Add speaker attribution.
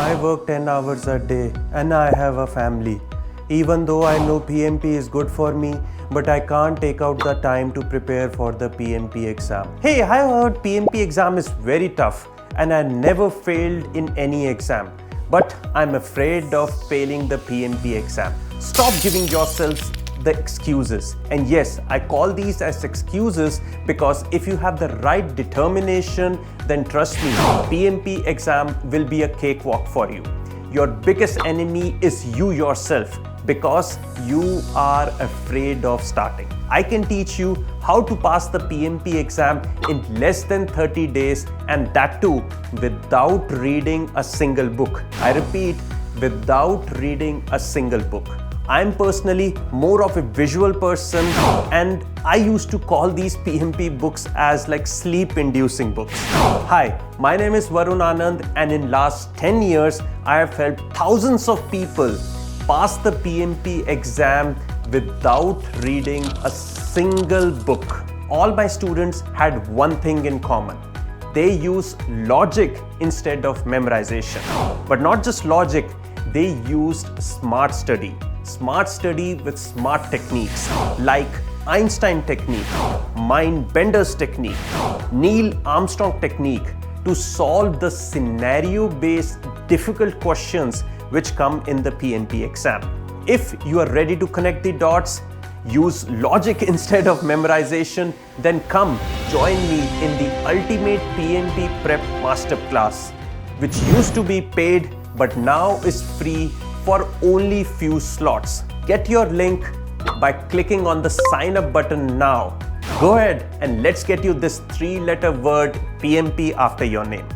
Speaker 1: I work 10 hours a day and I have a family. Even though I know PMP is good for me, but I can't take out the time to prepare for the PMP exam. Hey, I heard PMP exam is very tough and I never failed in any exam. But I'm afraid of failing the PMP exam. Stop giving yourselves the excuses. And yes, I call these as excuses because if you have the right determination, then trust me, PMP exam will be a cakewalk for you. Your biggest enemy is you yourself because you are afraid of starting. I can teach you how to pass the PMP exam in less than 30 days, and that too without reading a single book. I repeat, without reading a single book. I'm personally more of a visual person, and I used to call these PMP books as like sleep-inducing books. Hi, my name is Varun Anand, and in last 10 years, I have helped thousands of people pass the PMP exam without reading a single book. All my students had one thing in common. They use logic instead of memorization. But not just logic, they used smart study. Smart study with smart techniques like Einstein technique, mind-benders technique, Neil Armstrong technique to solve the scenario-based difficult questions which come in the PMP exam. If you are ready to connect the dots, use logic instead of memorization, then come join me in the ultimate PMP prep masterclass, which used to be paid but now is free for only few slots. Get your link by clicking on the sign up button now. Go ahead and let's get you this 3-letter word PMP after your name.